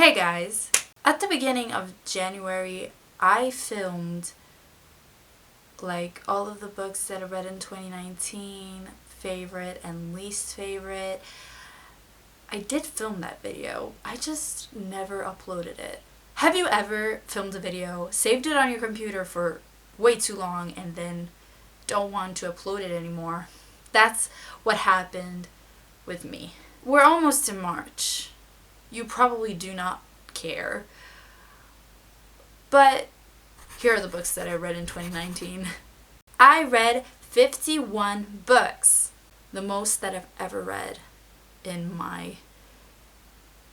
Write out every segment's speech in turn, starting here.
Hey guys! At the beginning of January, I filmed like all of the books that I read in 2019, favorite and least favorite. I did film that video. I just never uploaded it. Have you ever filmed a video, saved it on your computer for way too long, and then don't want to upload it anymore? That's what happened with me. We're almost in March. You probably do not care. But here are the books that I read in 2019. I read 51 books, the most that I've ever read in my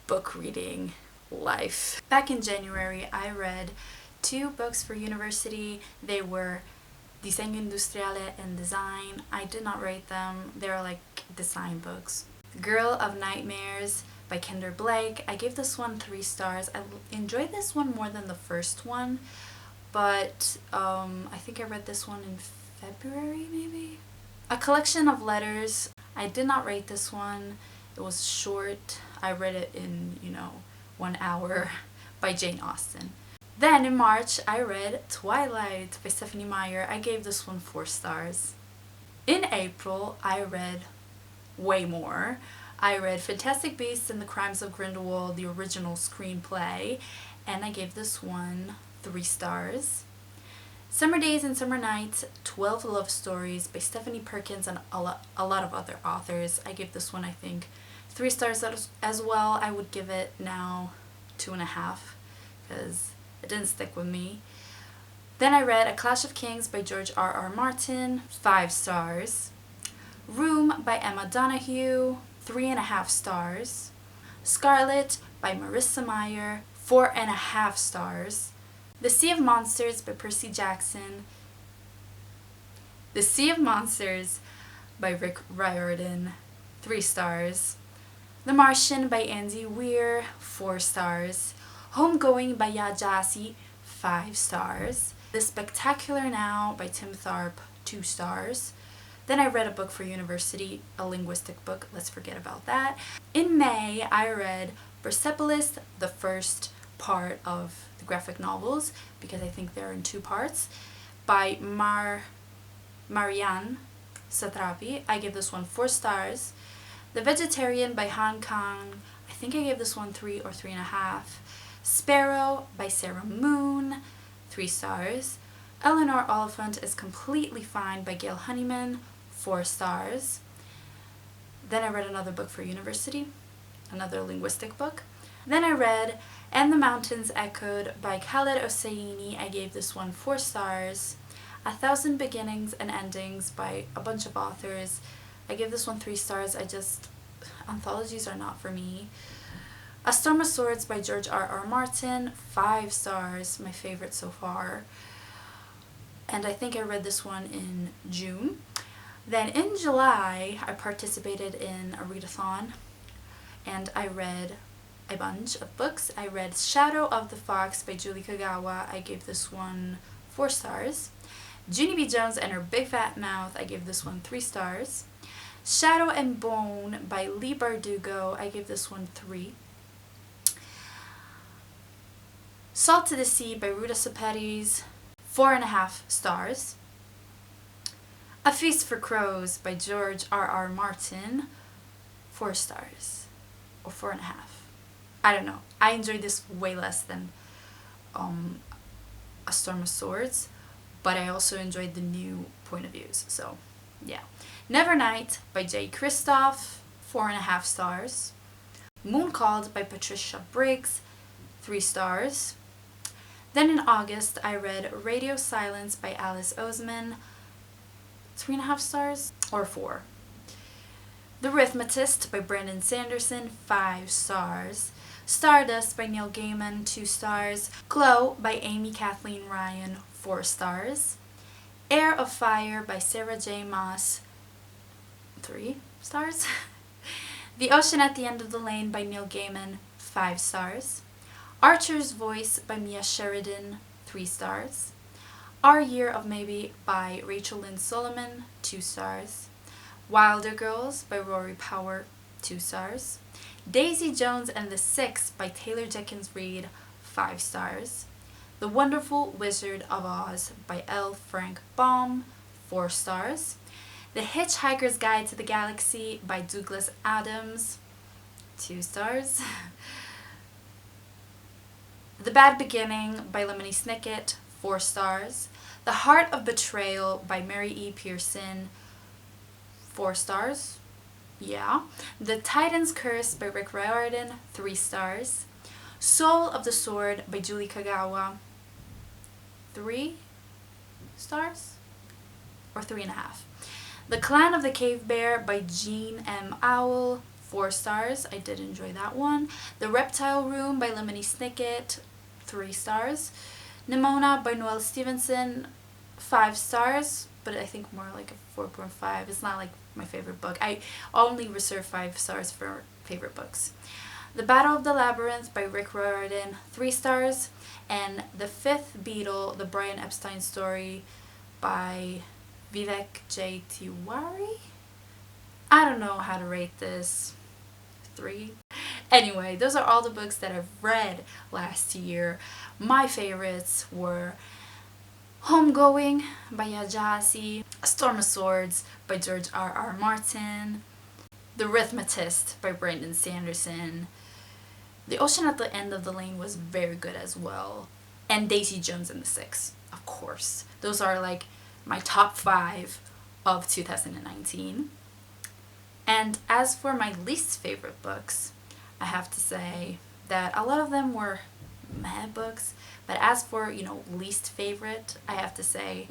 book reading life. Back in January, I read 2 books for university. They were Diseño Industriale and Design. I did not rate them. They're like design books. Girl of Nightmares by Kinder Blake. I gave this one 3 stars. I enjoyed this one more than the first one, but I think I read this one in February maybe? A Collection of Letters. I did not rate this one. It was short. I read it in, 1 hour by Jane Austen. Then in March, I read Twilight by Stephenie Meyer. I gave this one 4 stars. In April, I read way more. I read Fantastic Beasts and the Crimes of Grindelwald, the original screenplay, and I gave this one 3 stars. Summer Days and Summer Nights, 12 Love Stories by Stephanie Perkins and a lot of other authors. I gave this one, I think, 3 stars as well. I would give it now 2.5 because it didn't stick with me. Then I read A Clash of Kings by George R.R. Martin, 5 stars. Room by Emma Donoghue, 3.5 stars. Scarlet by Marissa Meyer, 4.5 stars. The Sea of Monsters by Percy Jackson. The Sea of Monsters by Rick Riordan, 3 stars. The Martian by Andy Weir, 4 stars. Homegoing by Yaa Gyasi, 5 stars. The Spectacular Now by Tim Tharp, 2 stars. Then I read a book for university, a linguistic book. Let's forget about that. In May, I read Persepolis, the first part of the graphic novels, because I think they're in 2 parts, by Marianne Satrapi. I gave this one 4 stars. The Vegetarian by Han Kang. I think I gave this one 3 or 3.5. Sparrow by Sarah Moon, 3 stars. Eleanor Oliphant is Completely Fine by Gail Honeyman, 4 stars. Then I read another book for university, another linguistic book. Then I read And the Mountains Echoed by Khaled Hosseini. I gave this one 4 stars. 1,000 Beginnings and Endings by a bunch of authors. I gave this one 3 stars. Anthologies are not for me. A Storm of Swords by George R.R. Martin, 5 stars, my favorite so far. And I think I read this one in June. Then in July, I participated in a readathon, and I read a bunch of books. I read Shadow of the Fox by Julie Kagawa. I gave this one 4 stars. Junie B. Jones and Her Big Fat Mouth. I gave this one 3 stars. Shadow and Bone by Leigh Bardugo. I gave this one 3. Salt to the Sea by Ruta Sepetys, 4.5 stars. A Feast for Crows by George R.R. Martin, 4 stars, or 4.5. I don't know. I enjoyed this way less than A Storm of Swords, but I also enjoyed the new point of views, so yeah. Nevernight by Jay Kristoff, 4.5 stars. Moon Called by Patricia Briggs, 3 stars. Then in August, I read Radio Silence by Alice Oseman, 3.5 stars, or 4. The Rhythmatist by Brandon Sanderson, 5 stars. Stardust by Neil Gaiman, 2 stars. Glow by Amy Kathleen Ryan, 4 stars. Air of Fire by Sarah J. Maas, 3 stars. The Ocean at the End of the Lane by Neil Gaiman, 5 stars. Archer's Voice by Mia Sheridan, 3 stars. Our Year of Maybe by Rachel Lynn Solomon, 2 stars. Wilder Girls by Rory Power, 2 stars. Daisy Jones and the Six by Taylor Jenkins Reid, 5 stars. The Wonderful Wizard of Oz by L. Frank Baum, 4 stars. The Hitchhiker's Guide to the Galaxy by Douglas Adams, 2 stars. The Bad Beginning by Lemony Snicket, 4 stars. The Heart of Betrayal by Mary E. Pearson, 4 stars. Yeah. The Titan's Curse by Rick Riordan, 3 stars. Soul of the Sword by Julie Kagawa, 3 stars? Or 3.5. The Clan of the Cave Bear by Jean M. Owl, 4 stars. I did enjoy that one. The Reptile Room by Lemony Snicket, 3 stars. Nimona by Noelle Stevenson, 5 stars, but I think more like a 4.5. It's not like my favorite book. I only reserve 5 stars for favorite books. The Battle of the Labyrinth by Rick Riordan, 3 stars. And The Fifth Beatle, the Brian Epstein story by Vivek J. Tiwari? I don't know how to rate this. 3. Anyway, those are all the books that I've read last year. My favorites were Homegoing by Yaa Gyasi, A Storm of Swords by George R.R. Martin, The Rhythmatist by Brandon Sanderson. The Ocean at the End of the Lane was very good as well. And Daisy Jones and the Six, of course. Those are like my top 5 of 2019. And as for my least favorite books, I have to say that a lot of them were meh books. But as for, least favorite, I have to say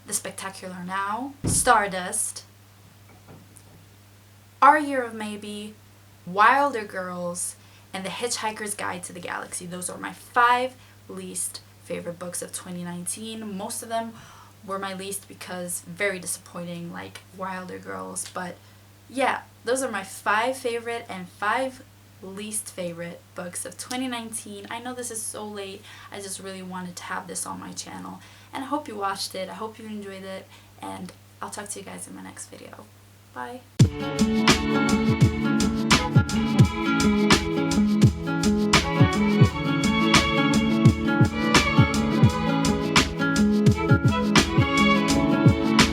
The Spectacular Now, Stardust, Our Year of Maybe, Wilder Girls, and The Hitchhiker's Guide to the Galaxy. Those are my 5 least favorite books of 2019. Most of them were my least because very disappointing, like Wilder Girls. But yeah, those are my 5 favorite and 5 least favorite books of 2019. I know this is so late. I just really wanted to have this on my channel. And I hope you watched it. I hope you enjoyed it. And I'll talk to you guys in my next video. Bye.